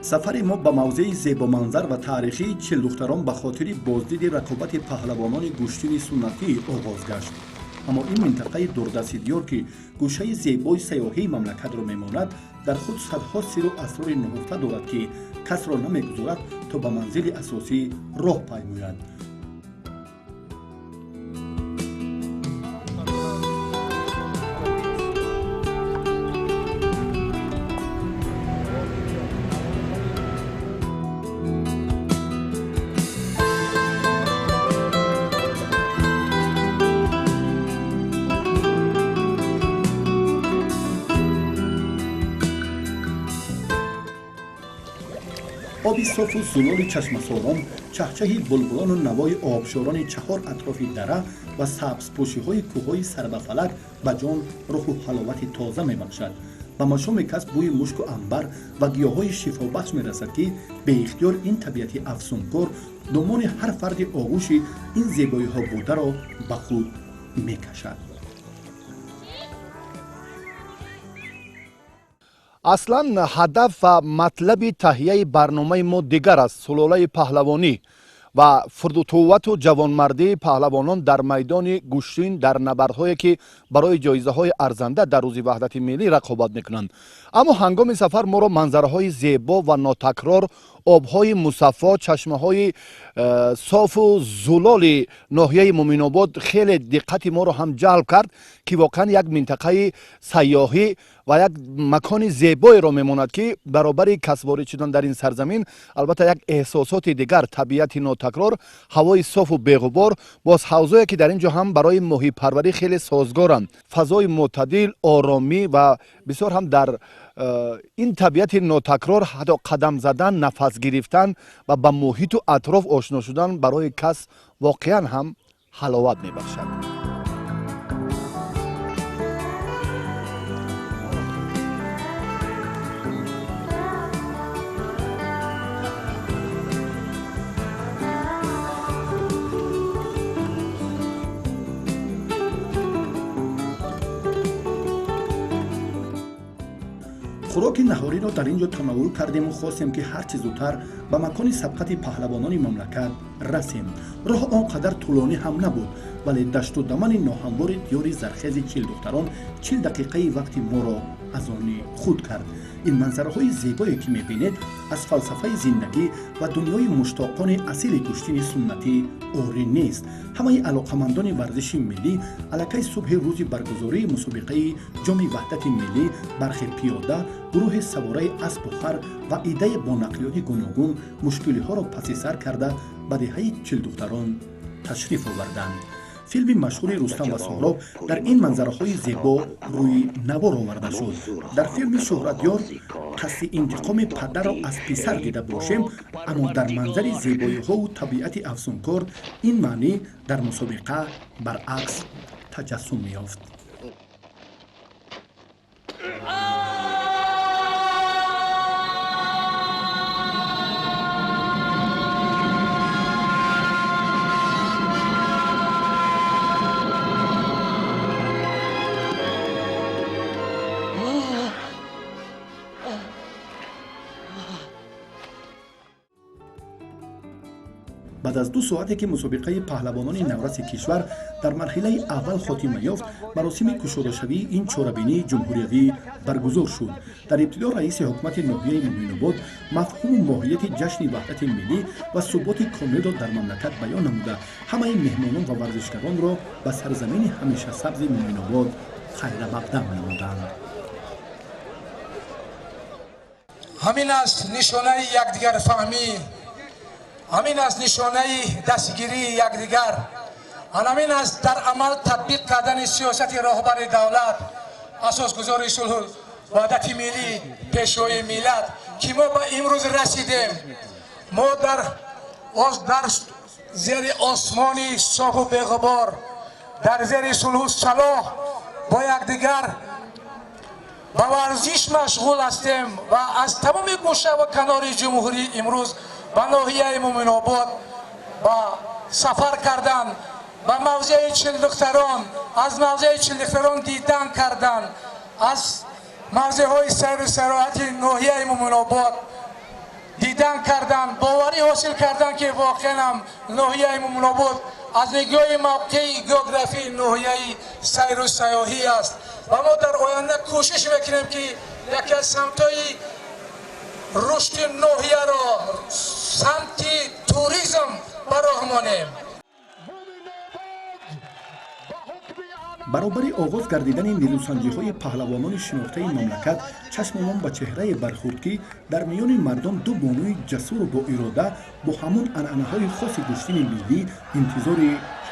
сафари мо ба мавзеи зебоманзар ва таърихии чилдухтарон ба хотири боздиди рақобати паҳлавонони гӯштини суннатӣ оғоз гашт. аммо ин минтақаи дурдастидёр ки гӯшаи зебои сайёҳии мамлакатро мемонад дар худ садҳо сиру асрори ноҳуфта дорад ки касро намегузорад то ба манзили асосӣ роҳ паймояд. оби софу зулоли чашмасорон, чаҳчаҳи булбулону навои обшорони чаҳор атрофи дара ва сабзпӯшиҳои кӯҳҳои сарбафалак ба ҷон рӯҳу ҳаловати тоза мебахшад. ба машоми кас бӯи мушку амбар ва гиёҳҳои шифобахш мерасад ки беихтиёр ин табиати афсункор думони ҳар фарди оғӯши ин зебоиҳо бударо ба худ мекашад. аслан ҳадаф ва матлаби таҳияи барномаи мо дигар аст. сулолаи паҳлавонӣ ва фурдутуввату ҷавонмардии паҳлавонон дар майдони гӯштин дар набардҳое ки барои ҷоизаҳои арзанда дар рӯзи ваҳдати миллӣ рақобат мекунанд. аммо ҳангоми сафар моро манзараҳои зебо ва нотакрор, обҳои мусаффо, чашмаҳои софу зулоли ноҳияи муъминобод хеле диққати моро ҳам ҷалб кард ки воқеан як минтақаи сайёҳӣ ва як макони зебоеро мемонад ки баробари касбворид шудан дар ин сарзамин албатта як эҳсосоти дигар, табиати нотакрор, ҳавои софу беғубор, боз ҳавзое ки дар ин ҷо ҳам барои моҳипарварӣ хеле созгоранд. фазои мӯътадил, оромӣ ва бисёр ҳам дар ин табиати нотакрор ҳатто қадам задан, нафас гирифтан ва ба муҳиту атроф ошно шудан барои кас воқеан ҳам ҳаловат мебахшад. хӯроки наҳориро дар ин ҷо тамаввул кардему хостем ки ҳар чӣ зудтар ба макони сабқати паҳлавонони мамлакат расем. роҳ он қадар тӯлонӣ ҳам набуд, вале дашту дамани ноҳамвори диёри зархези чилдухтарон 40 дақиқаи вақти моро аз они худ кард. ин манзараҳои зебое ки мебинед аз фалсафаи зиндагӣ ва дунёи муштоқони асили куштини суннатӣ орӣ нест. ҳамаи алоқамандони варзиши миллӣ аллакай субҳи рӯзи баргузории мусобиқаи ҷоми ваҳдати миллӣ бархе пиёда, гурӯҳи савораи аспу хар ва идаи бонақлиёти гуногун мушкилиҳоро паси сар карда ба деҳаи чилдухтарон ташриф оварданд. филми машҳури рустам ва соҳроб дар ин манзараҳои зебо рӯи навор оварда шуд. дар филми шӯҳратёр қасди интиқоми падарро аз писар дида бошем, аммо дар манзари зебоиҳову табиати афсункор ин маънӣ дар мусобиқа баръакс таҷассум меёфт. بعد از 2 ساعتی که مسابقه پهلوانان نوروز کشور در مرحله اول خاتمه یافت، مراسم گشاده‌شوی این چهاربینی جمهوریوی برگزار شد. در ابتدا رئیس حکومت ناحیه مومن‌آباد مفهوم و ماهیت جشن وحدت ملی و ثبات کامل را در مملکت بیان نموده، همه مهمانان و ورزشکاران را به سرزمین همیشه سبز مومن‌آباد خیر مقدم نمودند. همین است نشانه یکدیگر فهمی، همین است نشانه دستگیری یکدیگر، همین است در عمل تطبیق کردن سیاست راهبر دولت، اساسگذار صلح وحدت ملی، پیشروی ملت که ما به امروز رسیدیم. ما در زیر آسمانی صاف و بی‌غبار، در زیر صلح و صلاح با یکدیگر با ورزش مشغول هستیم و از تمام گوشه و کنار جمهوری امروز به ناحیه مومن‌آباد با سفر کردن، به موضع چلدختران، از موضع چلدختران دیدن کردن، از موضع های سیر و سراحت ناحیه مومن‌آباد دیدن کردن، باوری حاصل کردن که واقعا هم ناحیه ممنوع از نگاه موقعی گئوگرافی ناحیه سیر و سیاحی است و ما در آینده کوشش میکنیم که یکی از سمت‌های رشد ناحیه را سمت توریسم براهمانیم. برابر آغاز گردیدن نیروسنجی‌های پهلوانان شناخته مملکت چشممان به چهره برخورد که در میان مردم دو بانوی جسور و با اراده با همون عنعنه‌های خاص گشتین ملی انتظار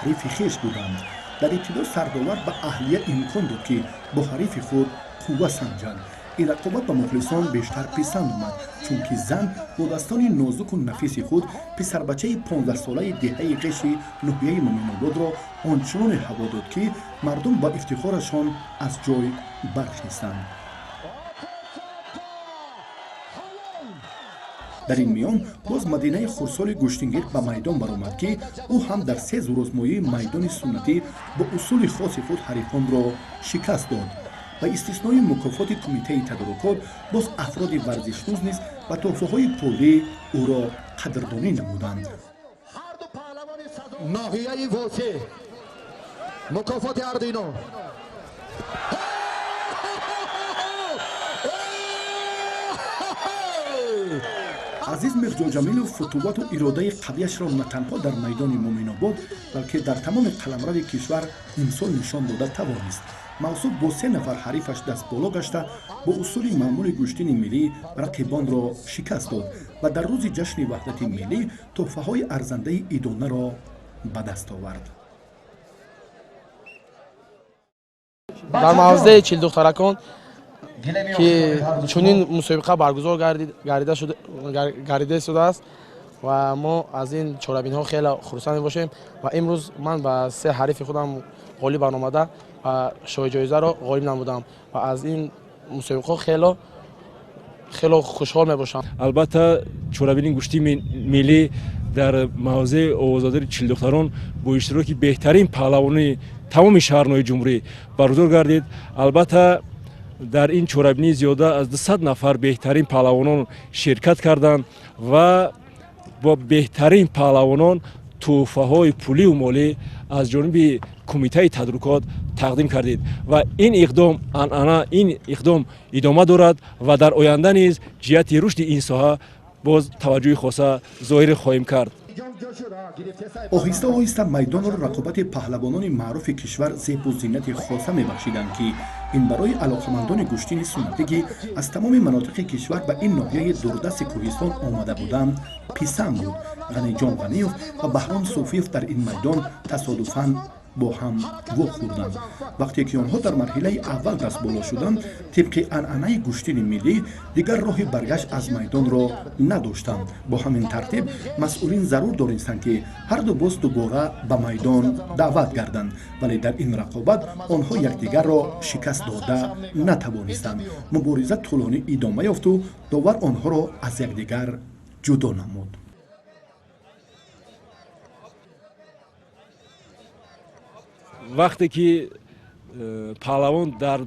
حریف خویش بودند. در ابتدا سرداور به اهلیه امکان داد که با حریف خود قوه سنجند. این رقابت به مخلصان بیشتر پسند آمد چون که زن با دستان نازک و نفیس خود پسر بچه 15 ساله دهه قش ناحیه مومن‌آباد را آنچنان هوا داد که مردم با افتخارشان از جای برخاستند. در این میان باز مدینه خرسال گشتینگیر به میدان برآمد که او هم در 3 روزمایی میدان سنتی با اصول خاص خود حریفان را شکست داد. با استثنای مکافات کمیته تدارکات باز افراد ورزشنوز نیز و تحفه‌های پولی او را قدردانی نمودند. ناحیه واسه مکافات اردینو عزیز مرجع جمیل فتوات و اراده قویش را نه تنها در میدان مومن‌آباد بلکه در تمام قلمرو کشور امسال نشان داده توانست. موصوف با 3 نفر حریفش دست بالا گشته با اصول معمول گشتین ملی رقیبان را شکست داد و در روز جشن وحدت ملی تحفه‌های ارزنده ایدانه را به دست آورد. در موضع 40 دخترکان که چنین مسابقه برگزار گردیده شده است و ما از این چهاربین‌ها خیلی خرسند باشیم و امروز من با 3 حریف خودم غالب آمده و شاه جایزه را غالب نمودم و از این مسابقه خیلی خوشحال میباشم. البته چهاربین گشتی ملی در موضع آوازداری 40 دختران با اشتراک بهترین پهلوانی تمام شهرهای جمهوری برگزار گردید. البته در این چهاربینی زیاده از 200 نفر بهترین پهلوانان شرکت کردند و با بهترین پهلوانان تحفه‌های پولی و مالی از جانب کمیته تدارکات تقدیم کردید و این اقدام ادامه دارد و در آینده نیز جهت رشد این ساحه باز توجه خاصه ظاهر خواهیم کرد. آهسته آهسته میدان را رقابت پهلوانان معروف کشور زیب و زینت خاصه میبخشیدند که این برای علاقمندان گشتین سنتی که از تمام مناطق کشور به این ناحیه دوردست کوهستان آمده بودند پسند بود. غنی جان غنیوف و بهرام صوفیوف در این میدان تصادفاً با هم واخوردند. وقتی که آنها در مرحله اول دست بالا شدند طبق عنعنه گشتین ملی دیگر راه برگشت از میدان را نداشتند. با همین ترتیب مسئولین ضرور دانستند که هر دو باز دوباره به میدان دعوت گردند ولی در این رقابت آنها یکدیگر را شکست داده نتوانستند. مبارزه طولانی ادامه یافت و داور آنها را از یکدیگر جدا نمود. وقتی که پهلوان در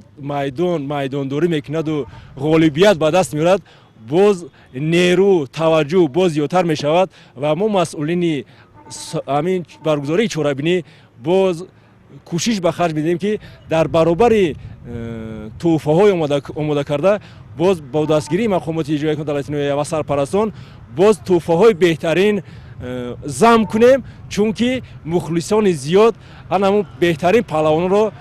میدانداری میکند و غالبیت به دست میارد باز نیرو توجه باز زیادتر میشود و ما مسئولین همین برگزاری چهاربینی باز کوشش به خرج میدیم که در برابر تحفه‌های آماده کرده باز با دستگیری مقامات اجرایی کننده و سرپرستان باز تحفه‌های بهترین زم کنیم چون که مخلصان زیاد همون بهترین پهلوان را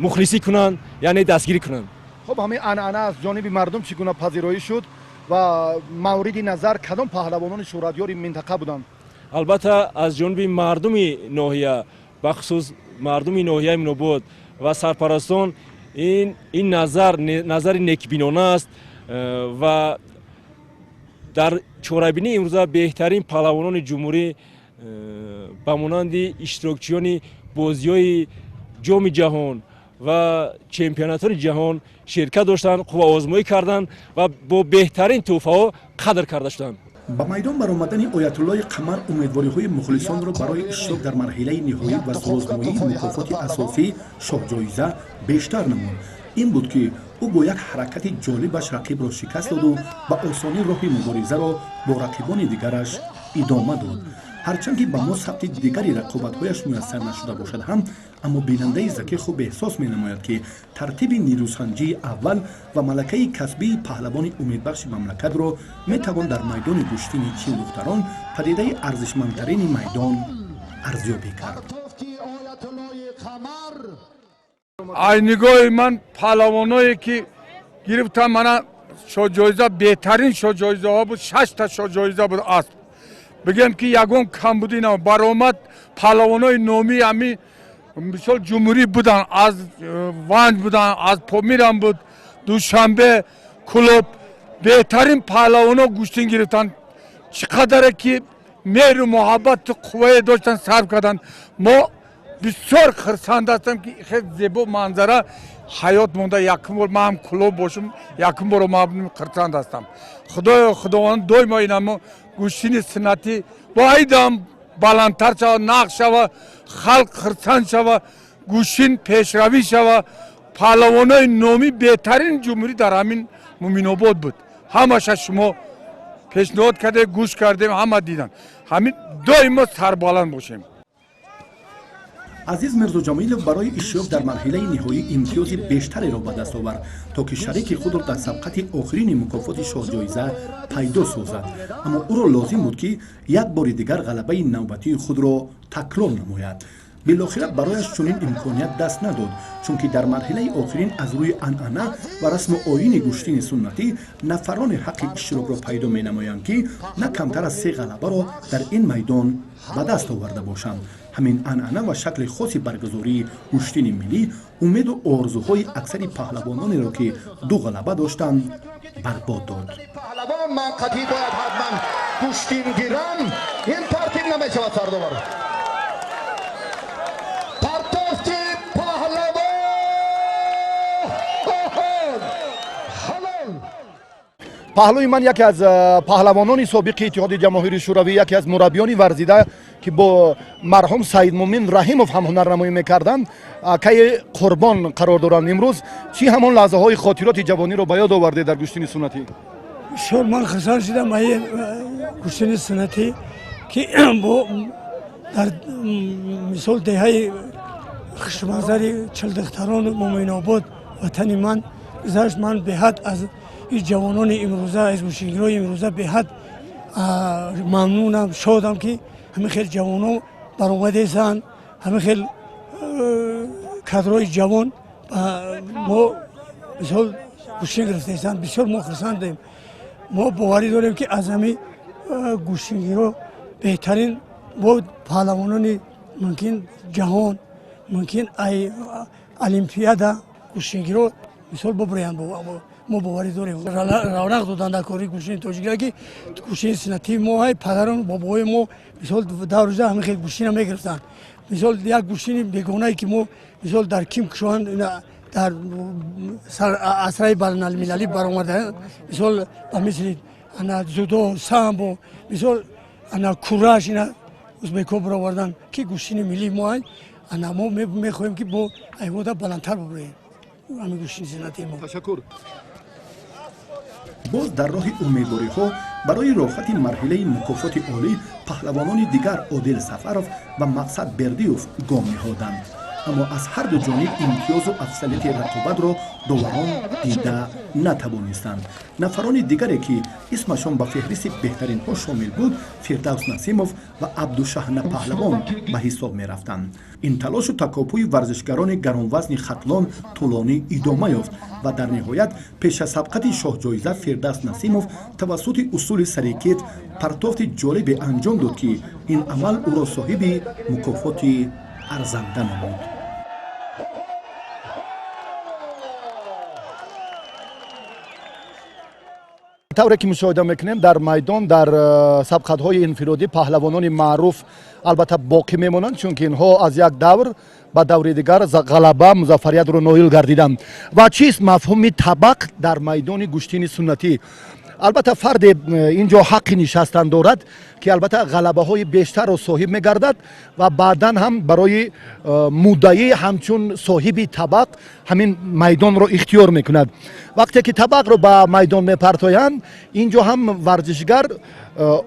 مخلصی کنند یعنی دستگیری کنند. خب همین عنعنه از جانب مردم چگونه پذیرایی شد و مورد نظر کدام پهلوانان شورادیار منطقه بودند؟ البته از جانب مردم ناحیه بخصوص مردم ناحیه مومن‌آباد و سرپرستان این نظر نیکبینانه است و در چهاربینی امروزه بهترین پهلوانان جمهوری به مانند اشتراکچیان بازی‌های جام جهان و چمپیونات‌های جهان شرکت داشتند، خوب آزمایی کردند و با بهترین تحفه‌ها قدر کرده شدند. با میدان برآمدن آیت الله قمر امیدواری‌های مخلصان را برای اشتراک در مرحله نهایی و روزنامه‌ای مکافات اساسی شاه جایزه بیشتر نمود. این بود که او با یک حرکت جالبش رقیب را شکست داد و با آسانی راه مبارزه را با رقیبان دیگرش ادامه داد. هرچند که به ما ثبت دیگری رقابت‌هایش میسر نشده باشد هم، اما بیننده ذکی خوب احساس می‌نماید که ترتیب نیروسنجی اول و ملکه کسبی پهلوان امیدبخش مملکت را میتوان در میدان گشتین 40 دختران پدیده ارزشمندترین میدان ارزیابی کرد. ای نگاه من پهلوانایی که گرفتم من شو جایزه بهترین شو جایزه ها بود. 6 تا شو جایزه بود اسب. بگم که یگون کم بود اینا برآمد پهلوانای نامی همی مثال جمهوری بودن، از ونج بودن، از پامیران بود، دوشنبه کلوب بهترین پهلوانا گوشتین گرفتن. چقدر که مهر و محبت قوه داشتن صرف کردن. ما بسیار خرسند هستم که خیلی زیبا منظره حیات مونده. یکم بار من هم کلوب باشم، یکم بار من خرسند هستم. خداوند دوی ما اینم گوشتین سنتی با ایدام بلندتر شود، نقش شود، خلق خرسند شود، گوشین پیشروی شود. پهلوانای نامی بهترین جمهوری در همین مومین آباد بود. همش شما پیشنهاد کرده گوش کردیم، همه دیدن. همین دائما سربلند باشیم. عزیز میرزا جمیلوف برای اشتراک در مرحله نهایی امتیاز بیشتری را به دست آورد تا که شریک خود را در سبقت آخرین مکافات شاه جایزه پیدا سازد، اما او را لازم بود که یک بار دیگر غلبه نوبتی خود را تکرار نماید. بالاخره برایش چنین امکانیت دست نداد، چون که در مرحله آخرین از روی عنعنه و رسم آیین گشتین سنتی نفران حق اشتراک را پیدا می نمایند که نه کمتر از 3 غلبه را در این میدان به دست آورده باشند. همین عنعنه و شکل خاص برگزاری گشتین ملی امید و آرزوهای اکثر پهلوانانی را که 2 غلبه داشتند برباد داد. پهلوان منقطی باید حتما گشتین گیرم. این ترتیب نمیشود سردار. پهلوی من یکی از پهلوانان سابق اتحاد جماهیر شوروی، یکی از مربیان ورزیده که با مرحوم سید مومن رحیموف هم هنرنمایی میکردند که قربان قرار دارند. امروز چی همان لحظه های خاطرات جوانی رو به یاد آورده در گشتین سنتی؟ شور من خسار شدم به گشتین سنتی که با در مثال دهه خشمازاری 40 دختران مومن آباد وطن من گذشت. من به حد از این جوانان امروزه، از گوشتینگیرای امروزه به حد ممنونم، شادم که همه خیلی جوانان برآمده هستند، همه خیلی کادرای جوان ما مثال گوشتین گرفته هستند. بسیار ما خرسندیم. ما باوری داریم که از همه گوشتینگیرا بهترین با پهلوانان ممکن جهان، ممکن المپیادا گوشتینگیرا مثال ببرند. ما باوری داریم. رونق دادن در کاری گوشتین تاجیکی که گوشتین سنتی ما های پدران بابای ما مثال در روزه همه خیلی گوشتین هم میگرفتن. مثال یک گوشتین بیگانه که ما مثال در کیم کشوان در اسرای بین‌المللی برآمده، مثال مثل انا جودو سامبو، مثال انا کورش اینا ازبک‌ها برآوردن که گوشتین ملی ما های انا ما میخواهیم که با ایوادا بلندتر ببریم. همین گوشتین سنتی ما. تشکر. باز در راه امیدواری ها برای راحت مرحله مکافات عالی پهلوانان دیگر عادل سفرов و مقصد بردیوف گام نهادند، اما از هر دو جانب امتیاز و افضلیت رقابت را داوران دیده نتوانستند. نفران دیگری که اسمشان به فهرست بهترین ها شامل بود فردوس نسیموف و عبدالشهنه پهلوان به حساب می رفتند. این تلاش و تکاپوی ورزشگران گرانوزن ختلان طولانی ادامه یافت و در نهایت پیش از سبقت شاه جایزه فردوس نسیموف توسط اصول سریکت پرتافت جالب انجام داد که این عمل او را صاحب مکافات ارزنده نمود. طوری که مشاهده میکنیم در میدان در سبقت‌های انفرادی پهلوانان معروف البته باقی میمونند، چون که اینها از یک دور به دور دیگر غلبه مظفریت رو نایل گردیدند. و چیست مفهوم طبق در میدان گشتین سنتی؟ البته فرد اینجا حق نشستن دارد که البته غلبه های بیشتر رو صاحب میگردد و بعدا هم برای مدعی همچون صاحب طبق همین میدان رو اختیار میکند. وقتی که طبق رو به میدان میپرتایند اینجا هم ورزشگر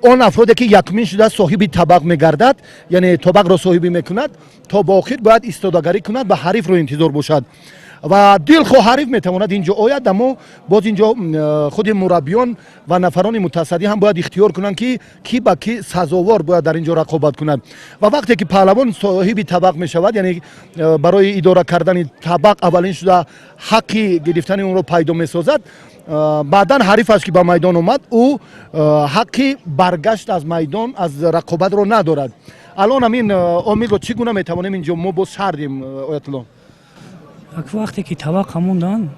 اون افرادی که یکمین شده صاحب طبق میگردد، یعنی طبق رو صاحب میکند تا با آخر باید ایستادگی کند و حریف رو انتظار باشد و دلخواه حریف میتواند اینجا آید. اما باز اینجا خود مربیان و نفران متصدی هم باید اختیار کنند که کی با کی سزاوار باید در اینجا رقابت کند و وقتی که پهلوان صاحب طبق میشود، یعنی برای اداره کردن طبق اولین شده حقی گرفتن اون رو پیدا میسازد، بعدا حریفش که به میدان اومد او حقی برگشت از میدان از رقابت رو ندارد. الان همین امید رو چگونه میتوانیم اینجا ما باز شردیم آیت الله؟ وقتی که طبق موندن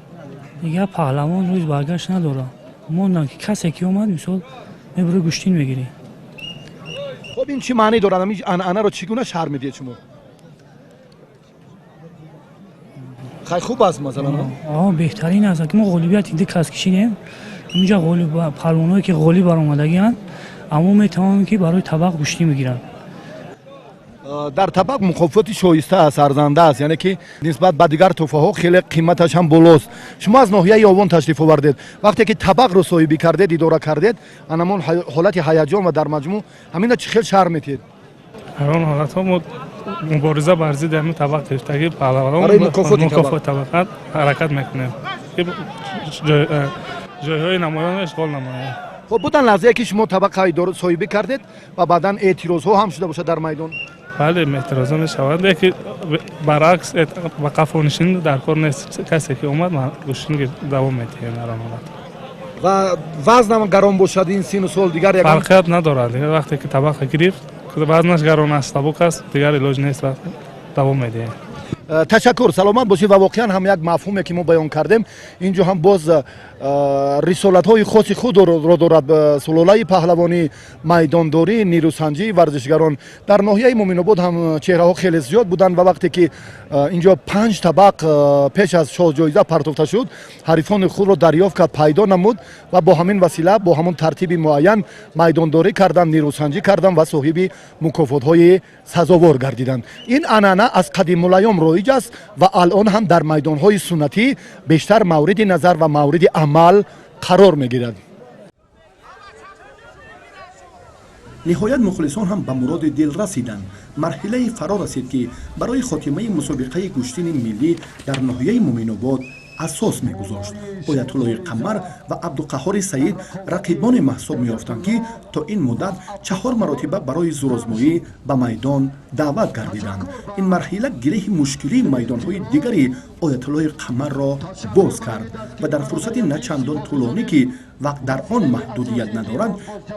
دیگه پهلوان روز برگشت نداره، موندن که کسی که اومد مثال میبره گوشتین میگیری. خب این چی معنی دارد؟ همین انعانه رو چگونه شرح میدید شما؟ خیلی خوب است مثلا. بهترین است که ما غالبیت دیگه کس کشیدیم اینجا غالب پهلوانایی که غالب بر اومدگیان اما میتونن که برای طبق گوشتی میگیرن. در طبق مکافات شایسته است، ارزنده است، یعنی که نسبت به دیگر تحفه‌ها خیلی قیمتش هم بالاست. شما از ناحیه آوان تشریف آوردید، وقتی که طبق رو صاحبی کردید، اداره کردید، انمون حالت هیجان و در مجموع همین چه خیلی شرم میتید؟ اون حالت ها مبارزه بر ضد همین طبق گرفتگی پهلوانان برای مکافات طبقات حرکت میکنیم که جایهای نمایان اشغال نمایان. خب بودن لحظه که شما طبق صاحبی کردید و بعداً اعتراض ها هم شده باشه در میدان؟ بله اعتراض میشود که برعکس وقف و نشین در کار نیست، کسی که اومد گوشتین دوام میده. و وزن هم گران باشد این سین و سال دیگر یک فرقیت ندارد. وقتی که طبق گرفت که وزنش گران است سبک است دیگر علاج نیست و دوام میده. تشکر، سلامت باشید. و واقعا هم یک مفهومی که ما بیان کردیم اینجا هم باز رسالت های خاص خود را دارد به سلاله پهلوانی، میدانداری، نیروسنجی ورزشگران. در ناحیه مومن‌آباد هم چهره ها خیلی زیاد بودند و وقتی که اینجا 5 طبق پیش از شاه جایزه پرتافته شد حریفان خود را دریافت کرد، پیدا نمود و با همین وسیله با همون ترتیب معین میدانداری کردند، نیروسنجی کردند و صاحب مکافات های سزاوار گردیدند. این انانه از قدیم الایام رایج است و الان هم در میدان های سنتی بیشتر مورد نظر و مورد عمل قرار میگیرد. نهایت مخلصان هم به مراد دل رسیدند. مرحله فرا رسید که برای خاتمه مسابقه گوشتین ملی در ناحیه مومن‌آباد اساس میگذاشت. آیت الله قمر و عبدالقهار سعید رقیبان محسوب میافتند که تا این مدت 4 مرتبه برای زورآزمایی به میدان دعوت گردیدند. این مرحله گره مشکلی میدان‌های دیگری آیت الله قمر را باز کرد و در فرصت نه چندان طولانی که وقت در آن محدودیت ندارد،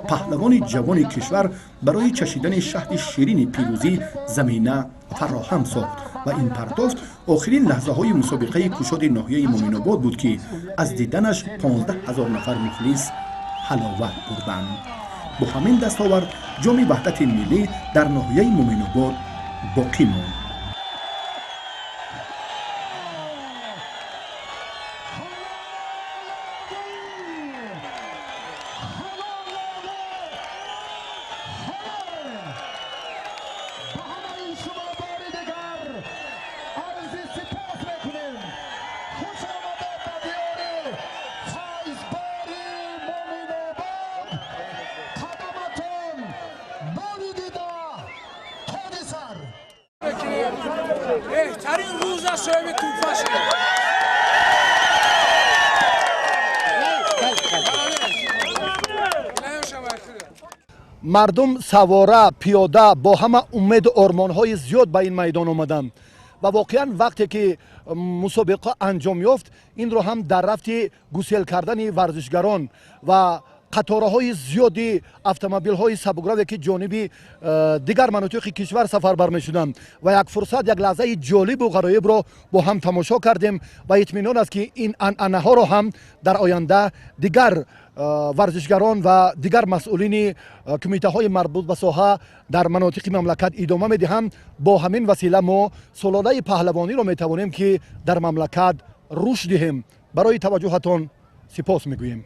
پهلوان جوان کشور برای چشیدن شهد شیرین پیروزی زمینه فراهم ساخت و این پرتافت آخرین لحظه های مسابقه کشاد ناحیه مومن‌آباد بود که از دیدنش 15,000 نفر مخلص حلاوت بردند. با همین دستاورد جام وحدت ملی در ناحیه مومن‌آباد باقی ماند. بهترین روز از صاحب توفاشه. مردم سواره پیاده با همه امید و آرمان‌های زیاد به این میدان آمدند و واقعا وقتی که مسابقه انجام یافت این رو هم در رفت گسیل کردن ورزشگران و قطارهای زیادی اتومبیل های سبکرو که جانب دیگر مناطق کشور سفر بر می‌شدند و یک فرصت، یک لحظه جالب و غریب را با هم تماشا کردیم و اطمینان است که این انعنه ها را هم در آینده دیگر ورزشگران و دیگر مسئولین کمیته های مربوط به ساحه در مناطق مملکت ادامه می‌دهند. با همین وسیله ما سلاله پهلوانی را می‌توانیم که در مملکت رشد دهیم. برای توجهتان سپاس می‌گوییم.